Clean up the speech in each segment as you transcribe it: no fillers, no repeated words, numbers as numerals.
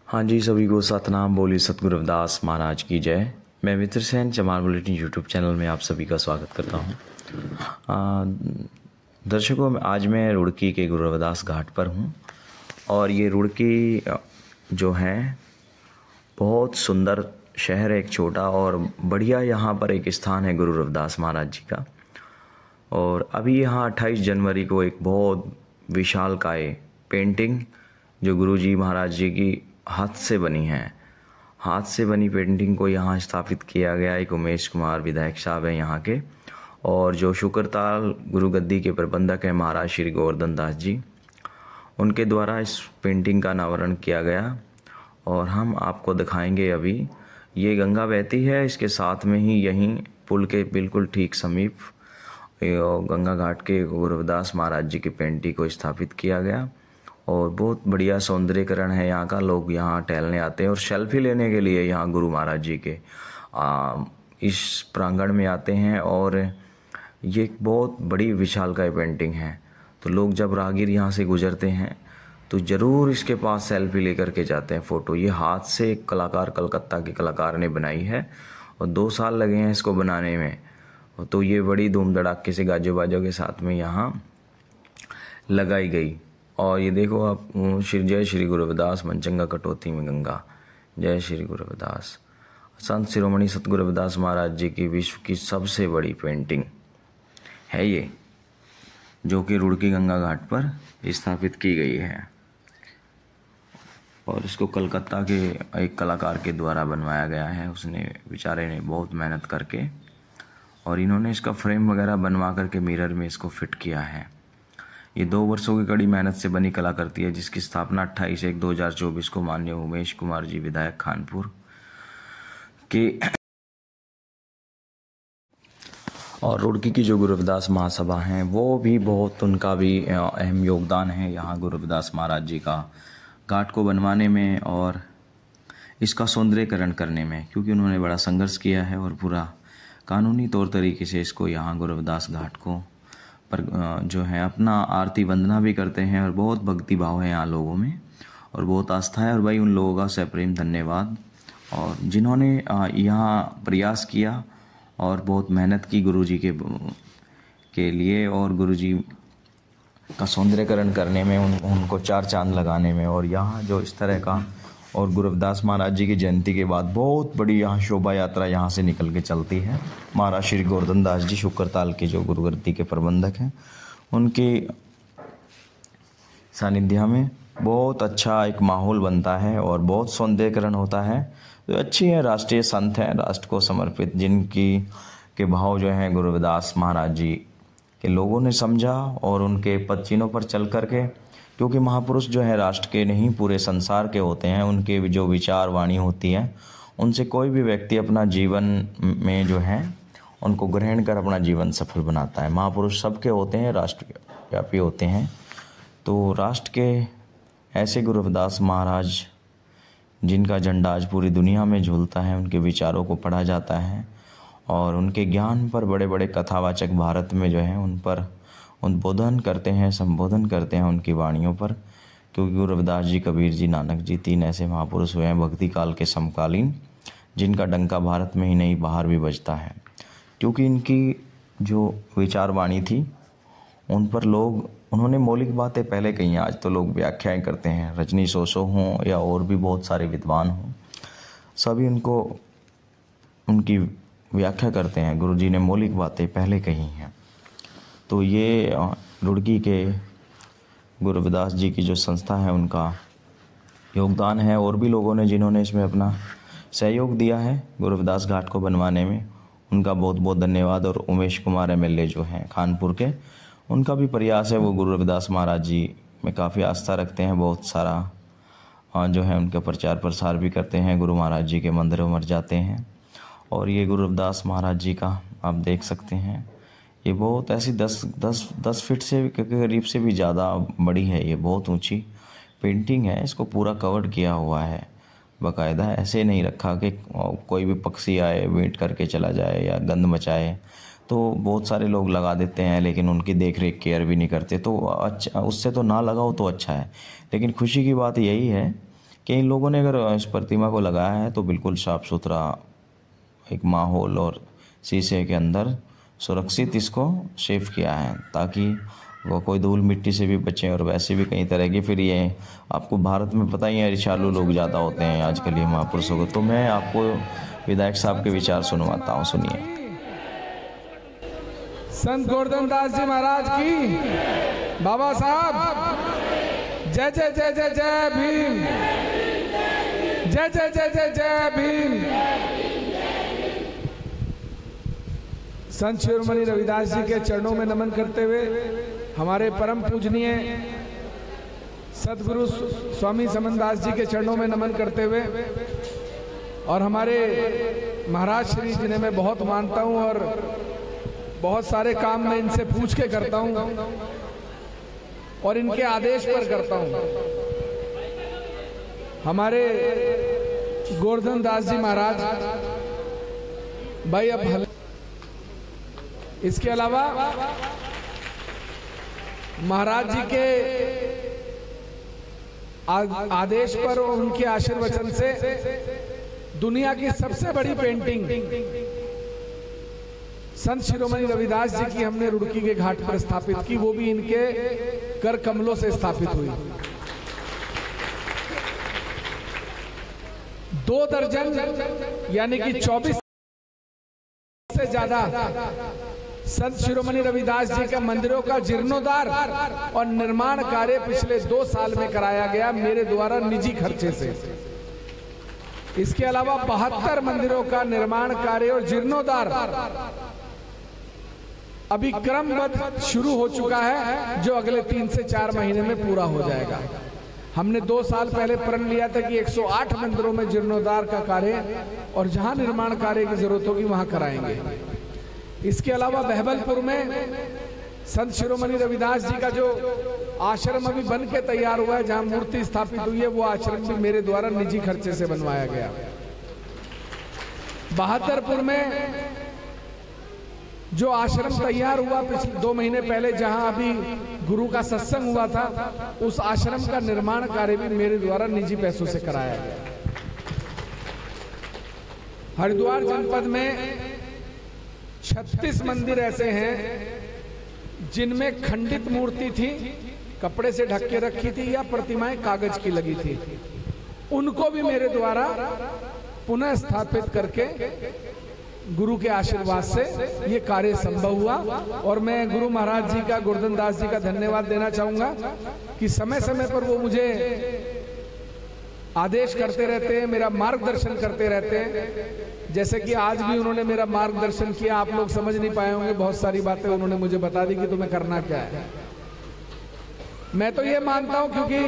हाँ जी, सभी को सतनाम बोली सतगुरु रविदास महाराज की जय। मैं मित्र सेन चमार बुलेटिन यूट्यूब चैनल में आप सभी का स्वागत करता हूँ। दर्शकों, आज मैं रुड़की के गुरु रविदास घाट पर हूँ और ये रुड़की जो है बहुत सुंदर शहर है, एक छोटा और बढ़िया यहाँ पर एक स्थान है गुरु रविदास महाराज जी का। और अभी यहाँ 28 जनवरी को एक बहुत विशालकाय पेंटिंग जो गुरु जी महाराज जी की हाथ से बनी पेंटिंग को यहाँ स्थापित किया गया। एक उमेश कुमार विधायक साहब हैं यहाँ के, और जो शुक्रताल गुरु गद्दी के प्रबंधक हैं महाराज श्री गोवर्धन दास जी, उनके द्वारा इस पेंटिंग का अनावरण किया गया। और हम आपको दिखाएंगे अभी ये गंगा बहती है, इसके साथ में ही यहीं पुल के बिल्कुल ठीक समीप गंगा घाट के गुरु रविदास महाराज जी की पेंटिंग को स्थापित किया गया। और बहुत बढ़िया सौंदर्यीकरण है यहाँ का। लोग यहाँ टहलने आते हैं और सेल्फी लेने के लिए यहाँ गुरु महाराज जी के इस प्रांगण में आते हैं। और ये एक बहुत बड़ी विशालकाय पेंटिंग है, तो लोग जब राहगीर यहाँ से गुजरते हैं तो ज़रूर इसके पास सेल्फी लेकर के जाते हैं फ़ोटो। ये हाथ से एक कलाकार, कलकत्ता के कलाकार ने बनाई है और 2 साल लगे हैं इसको बनाने में। तो ये बड़ी धूम धड़ाके से गाजो बाजों के साथ में यहाँ लगाई गई। और ये देखो आप, जय श्री गुरु रविदास मनचंगा कटौती में गंगा, जय श्री गुरु रविदास। संत शिरोमणि सतगुरु रविदास महाराज जी की विश्व की सबसे बड़ी पेंटिंग है ये, जो कि रुड़की गंगा घाट पर स्थापित की गई है। और इसको कलकत्ता के एक कलाकार के द्वारा बनवाया गया है। उसने बेचारे ने बहुत मेहनत करके, और इन्होंने इसका फ्रेम वगैरह बनवा करके मिरर में इसको फिट किया है। ये 2 वर्षों की कड़ी मेहनत से बनी कलाकृति है, जिसकी स्थापना 28/1/2024 को माननीय उमेश कुमार जी विधायक खानपुर के और रुड़की की जो गुरु रविदास महासभा हैं वो भी बहुत, उनका भी अहम योगदान है यहाँ गुरु रविदास महाराज जी का घाट को बनवाने में और इसका सौंदर्यीकरण करने में, क्योंकि उन्होंने बड़ा संघर्ष किया है और पूरा कानूनी तौर तरीके से इसको यहाँ गुरु रविदास घाट को पर जो है अपना आरती वंदना भी करते हैं। और बहुत भक्ति भाव है यहाँ लोगों में और बहुत आस्था है। और भाई उन लोगों का सप्रेम धन्यवाद, और जिन्होंने यहाँ प्रयास किया और बहुत मेहनत की गुरुजी के लिए, और गुरुजी का सौंदर्यीकरण करने में, उनको 4 चांद लगाने में। और यहाँ जो इस तरह का, और गुरु रविदास महाराज जी की जयंती के बाद बहुत बड़ी यहाँ शोभा यात्रा यहाँ से निकल के चलती है। महाराज श्री गोवर्धन दास जी शुक्रताल के जो गुरु गद्दी के प्रबंधक हैं, उनके सानिध्य में बहुत अच्छा एक माहौल बनता है और बहुत सौंदर्यीकरण होता है। तो अच्छी है, राष्ट्रीय संत हैं, राष्ट्र को समर्पित, जिनकी के भाव जो हैं गुरु रविदास महाराज जी के लोगों ने समझा और उनके पद चिन्हों पर चल करके, क्योंकि महापुरुष जो है राष्ट्र के नहीं पूरे संसार के होते हैं। उनके जो विचार वाणी होती है, उनसे कोई भी व्यक्ति अपना जीवन में जो है उनको ग्रहण कर अपना जीवन सफल बनाता है। महापुरुष सबके होते हैं, राष्ट्रव्यापी होते हैं। तो राष्ट्र के ऐसे गुरु रविदास महाराज, जिनका झंडा आज पूरी दुनिया में झूलता है, उनके विचारों को पढ़ा जाता है और उनके ज्ञान पर बड़े बड़े कथावाचक भारत में जो है उन पर उद्बोधन करते हैं, संबोधन करते हैं उनकी वाणियों पर। क्योंकि गुरु रविदास जी, कबीर जी, नानक जी 3 ऐसे महापुरुष हुए हैं भक्ति काल के समकालीन, जिनका डंका भारत में ही नहीं बाहर भी बजता है। क्योंकि इनकी जो विचार वाणी थी, उन पर उन्होंने मौलिक बातें पहले कही हैं। आज तो लोग व्याख्याएं करते हैं, रजनी सोसो हों या और भी बहुत सारे विद्वान हों, सभी उनकी व्याख्या करते हैं। गुरु जी ने मौलिक बातें पहले कही हैं। तो ये रुड़की के गुरु रविदास जी की जो संस्था है, उनका योगदान है। और भी लोगों ने जिन्होंने इसमें अपना सहयोग दिया है गुरु रविदास घाट को बनवाने में, उनका बहुत बहुत धन्यवाद। और उमेश कुमार MLA जो हैं खानपुर के, उनका भी प्रयास है। वो गुरु रविदास महाराज जी में काफ़ी आस्था रखते हैं, बहुत सारा जो है उनका प्रचार प्रसार भी करते हैं, गुरु महाराज जी के मंदिरों में जाते हैं। और ये गुरु रविदास महाराज जी का आप देख सकते हैं, ये बहुत ऐसी 10 फीट से करीब से भी ज़्यादा बड़ी है। ये बहुत ऊंची पेंटिंग है, इसको पूरा कवर किया हुआ है बाकायदा। ऐसे नहीं रखा कि कोई भी पक्षी आए वेट करके चला जाए या गंद मचाए। तो बहुत सारे लोग लगा देते हैं, लेकिन उनकी देख रेख केयर भी नहीं करते। तो अच्छा, उससे तो ना लगाओ तो अच्छा है। लेकिन खुशी की बात यही है कि इन लोगों ने अगर इस प्रतिमा को लगाया है तो बिल्कुल साफ़ सुथरा एक माहौल और शीशे के अंदर सुरक्षित इसको सेव किया है, ताकि वो कोई धूल मिट्टी से भी बचें। और वैसे भी कई तरह की, फिर ये आपको भारत में पता ही है ऋषालु लोग ज़्यादा होते हैं आजकल ये महापुरुषों को। तो मैं आपको विधायक साहब के विचार सुनवाता हूँ, सुनिए। संत गोवर्धन दास जी महाराज की, बाबा साहब जय जय जय जय जय भीम, जय जय जय जय जय भीम। संत शिरोमणि रविदास जी के चरणों में नमन करते हुए, हमारे परम पूजनीय सदगुरु स्वामी समनदास जी के चरणों में नमन करते हुए, और हमारे महाराज श्री जिन्हें मैं बहुत मानता हूं और बहुत सारे काम मैं इनसे पूछ के करता हूं और इनके आदेश पर करता हूं, हमारे गोवर्धन दास जी महाराज भाई। अब इसके अलावा महाराज जी के आदेश पर और उनके आशीर्वचन से दुनिया की सबसे बड़ी पेंटिंग संत शिरोमणि रविदास जी की हमने रुड़की के घाट पर स्थापित की, वो भी इनके कर कमलों से स्थापित हुई। 2 दर्जन यानी कि 24 से ज्यादा संत शिरोमणि रविदास जी का मंदिरों का जीर्णोद्धार और निर्माण कार्य पिछले 2 साल में कराया गया मेरे द्वारा निजी खर्चे से। इसके अलावा 72 मंदिरों का निर्माण कार्य और जीर्णोद्धार अभी क्रमबद्ध शुरू हो चुका है, जो अगले 3 से 4 महीने में पूरा हो जाएगा। हमने 2 साल पहले प्रण लिया था कि 108 मंदिरों में जीर्णोद्धार का कार्य और जहां निर्माण कार्य की जरूरत होगी वहां कराएंगे। इसके अलावा बहबलपुर में संत शिरोमणि रविदास जी का जो आश्रम अभी बन के तैयार हुआ है, जहां मूर्ति स्थापित हुई है, वो आश्रम भी मेरे द्वारा निजी खर्चे से बनवाया गया। बहादुरपुर में जो आश्रम तैयार हुआ पिछले 2 महीने पहले, जहां अभी गुरु का सत्संग हुआ था, उस आश्रम का निर्माण कार्य भी मेरे द्वारा निजी पैसों से कराया गया। हरिद्वार जनपद में 36 मंदिर ऐसे हैं जिनमें खंडित मूर्ति थी, कपड़े से ढक के रखी थी या प्रतिमाएं कागज की लगी थी, उनको भी मेरे द्वारा पुनः स्थापित करके गुरु के आशीर्वाद से ये कार्य संभव हुआ। और मैं गुरु महाराज जी का, गोवर्धन दास जी का धन्यवाद देना चाहूंगा कि समय समय पर वो मुझे आदेश करते रहते हैं, मेरा मार्गदर्शन करते रहते हैं। जैसे कि आज भी उन्होंने मेरा मार्गदर्शन किया। आप लोग समझ नहीं पाए होंगे, बहुत सारी बातें उन्होंने मुझे बता दी कि तुम्हें करना क्या है। मैं तो ये मानता हूं, क्योंकि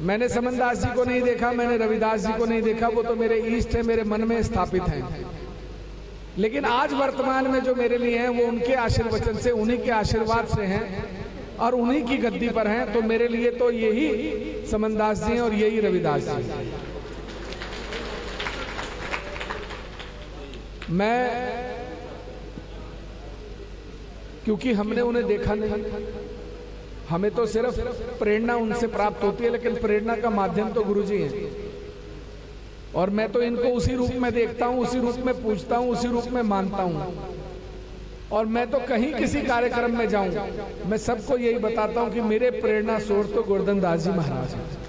मैंने समनदास जी को नहीं देखा, मैंने रविदास जी को नहीं देखा, वो तो मेरे ईष्ट है, मेरे मन में स्थापित हैं। लेकिन आज वर्तमान में जो मेरे लिए हैं, वो उनके आशीर्वचन से, उन्हीं के आशीर्वाद से हैं और उन्हीं की गद्दी पर हैं। तो मेरे लिए तो यही समनदास जी हैं और यही रविदास जी। मैं, क्योंकि हमने उन्हें देखा नहीं, हमें तो सिर्फ प्रेरणा उनसे प्राप्त होती है, लेकिन प्रेरणा का माध्यम तो गुरुजी हैं। और मैं तो इनको उसी रूप में देखता हूं, उसी रूप में पूजता हूं, उसी रूप में मानता हूं। और मैं तो कहीं किसी कार्यक्रम में जाऊं, मैं सबको यही बताता हूं कि मेरे प्रेरणा स्रोत तो गोवर्धन दास जी महाराज हैं।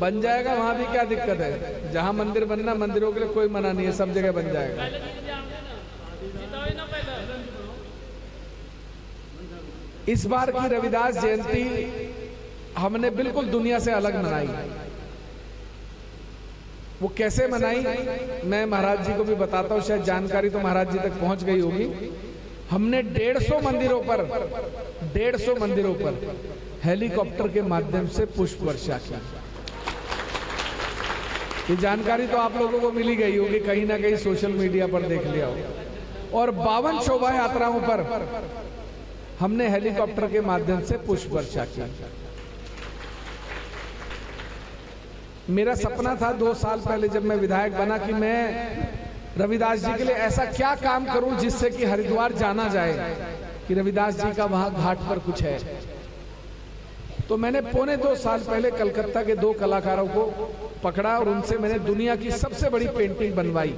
बन जाएगा, वहां भी क्या दिक्कत है। जहां मंदिर बनना, मंदिरों के लिए कोई मना नहीं है, सब जगह बन जाएगा। इस बार की रविदास जयंती हमने बिल्कुल दुनिया से अलग मनाई। वो कैसे मनाई मैं महाराज जी को भी बताता हूं, शायद जानकारी तो महाराज जी तक पहुंच गई होगी। हमने 150 मंदिरों पर हेलीकॉप्टर के माध्यम से पुष्प वर्षा की। ये जानकारी तो आप लोगों को मिली गई होगी, कहीं ना कहीं सोशल मीडिया पर देख लिया हो। और 52 शोभा यात्राओं पर हमने हेलीकॉप्टर के माध्यम से पुष्प वर्षा की। मेरा सपना था 2 साल पहले जब मैं विधायक बना कि मैं रविदास जी के लिए ऐसा क्या काम करूं जिससे कि हरिद्वार जाना जाए कि रविदास जी का वहां घाट पर कुछ है। तो मैंने 1.25 साल पहले कलकत्ता के 2 कलाकारों को पकड़ा और उनसे मैंने दुनिया की सबसे बड़ी पेंटिंग बनवाई।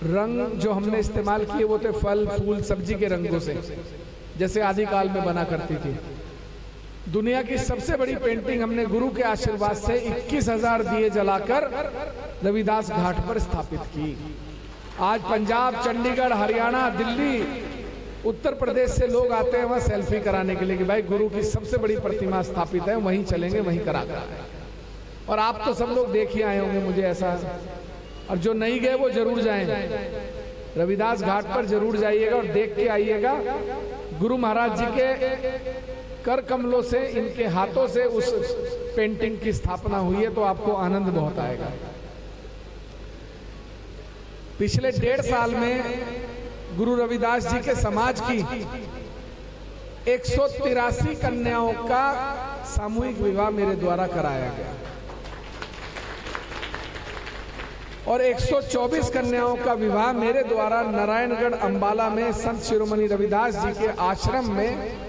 रंग जो हमने इस्तेमाल किए वो थे फल फूल सब्जी के रंगों से, जैसे आदिकाल में बना करती थी। दुनिया की सबसे बड़ी पेंटिंग हमने गुरु के आशीर्वाद से 21,000 दिए जलाकर रविदास घाट पर स्थापित की। आज पंजाब, चंडीगढ़, हरियाणा, दिल्ली, उत्तर प्रदेश से लोग आते हैं वहां सेल्फी कराने के लिए कि भाई गुरु की सबसे बड़ी प्रतिमा स्थापित है, वहीं चलेंगे, वहीं करा कर। और आप तो सब लोग देख ही आए होंगे, मुझे ऐसा, और जो नहीं गए वो जरूर जाएं। रविदास घाट पर जरूर जाइएगा और देख के आइएगा। गुरु महाराज जी के कर कमलों से, इनके हाथों से उस पेंटिंग की स्थापना हुई है, तो आपको आनंद बहुत आएगा। पिछले 1.5 साल में गुरु रविदास जी के समाज की 183 कन्याओं का सामूहिक विवाह मेरे द्वारा कराया गया और 124 कन्याओं का विवाह मेरे द्वारा नारायणगढ़ अंबाला में संत शिरोमणि रविदास जी के आश्रम में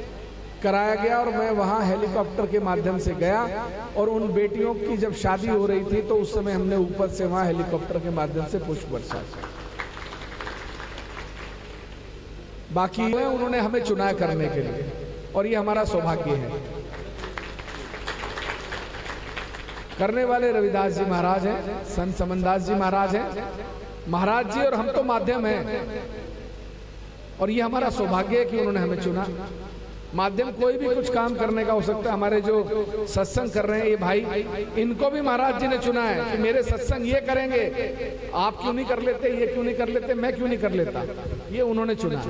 कराया गया। और मैं वहां हेलीकॉप्टर के माध्यम से गया और उन बेटियों की जब शादी हो रही थी तो उस समय हमने ऊपर से वहां हेलीकॉप्टर के माध्यम से पुष्प वर्षा। बाकी उन्होंने हमें चुना करने के लिए और ये हमारा सौभाग्य है। करने वाले रविदास जी महाराज हैं, संत समनदास जी महाराज हैं, महाराज जी, और हम तो माध्यम हैं। और ये हमारा सौभाग्य है कि उन्होंने हमें चुना। माध्यम कोई भी कुछ काम करने का हो सकता है। हमारे जो सत्संग कर रहे हैं ये भाई, इनको भी महाराज जी ने चुना है कि मेरे सत्संग ये करेंगे, आप क्यों नहीं कर लेते, ये क्यों नहीं कर लेते, मैं क्यों नहीं कर लेता, ये उन्होंने चुना।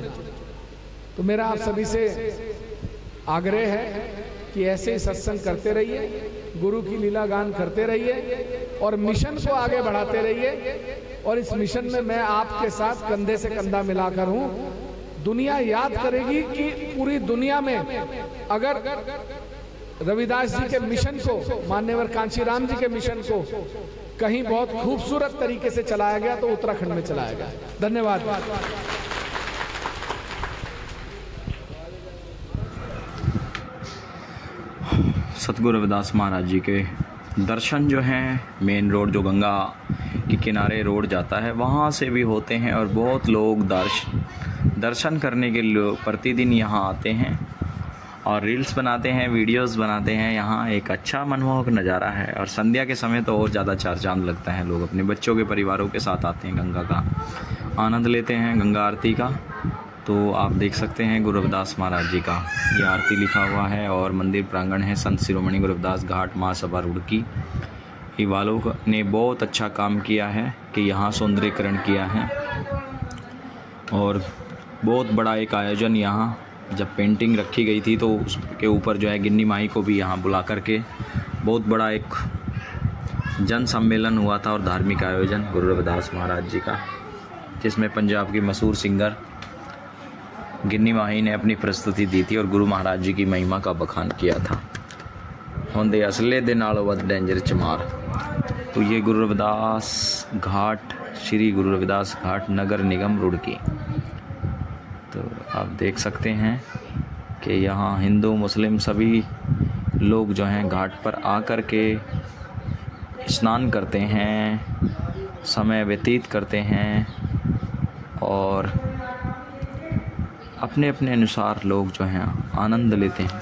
तो मेरा आप सभी से आग्रह है कि ऐसे ही सत्संग करते रहिए, गुरु की लीला गान करते रहिए और मिशन को आगे बढ़ाते रहिए। और इस मिशन में मैं आपके साथ कंधे से कंधा मिलाकर हूं। दुनिया याद करेगी कि पूरी दुनिया में अगर रविदास जी के मिशन को, मान्यवर कांशीराम जी के मिशन को कहीं बहुत खूबसूरत तरीके से चलाया गया तो उत्तराखंड में चलाया गया। धन्यवाद। सतगुरु रविदास महाराज जी के दर्शन जो हैं, मेन रोड जो गंगा के किनारे रोड जाता है वहाँ से भी होते हैं और बहुत लोग दर्शन करने के लिए प्रतिदिन यहाँ आते हैं और रील्स बनाते हैं, वीडियोस बनाते हैं। यहाँ एक अच्छा मनमोहक नज़ारा है और संध्या के समय तो और ज़्यादा चार चांद लगता है। लोग अपने बच्चों के परिवारों के साथ आते हैं, गंगा का आनंद लेते हैं, गंगा आरती का। तो आप देख सकते हैं गुरु रविदास महाराज जी का ये आरती लिखा हुआ है और मंदिर प्रांगण है संत शिरोमणि गुरु रविदास घाट महासभा रुड़की। ये वालों ने बहुत अच्छा काम किया है कि यहाँ सौंदर्यीकरण किया है और बहुत बड़ा एक आयोजन यहाँ जब पेंटिंग रखी गई थी तो उसके ऊपर जो है गिन्नी माई को भी यहाँ बुला करके बहुत बड़ा एक जन सम्मेलन हुआ था और धार्मिक आयोजन गुरु रविदास महाराज जी का, जिसमें पंजाब की मशहूर सिंगर गिन्नी माही ने अपनी प्रस्तुति दी थी और गुरु महाराज जी की महिमा का बखान किया था। होंदे असले दे नालों वध डेंजर चमार। तो ये गुरु रविदास घाट, श्री गुरु रविदास घाट नगर निगम रुड़की। तो आप देख सकते हैं कि यहाँ हिंदू मुस्लिम सभी लोग जो हैं घाट पर आकर के स्नान करते हैं, समय व्यतीत करते हैं और अपने अपने अनुसार लोग जो हैं आनंद लेते हैं।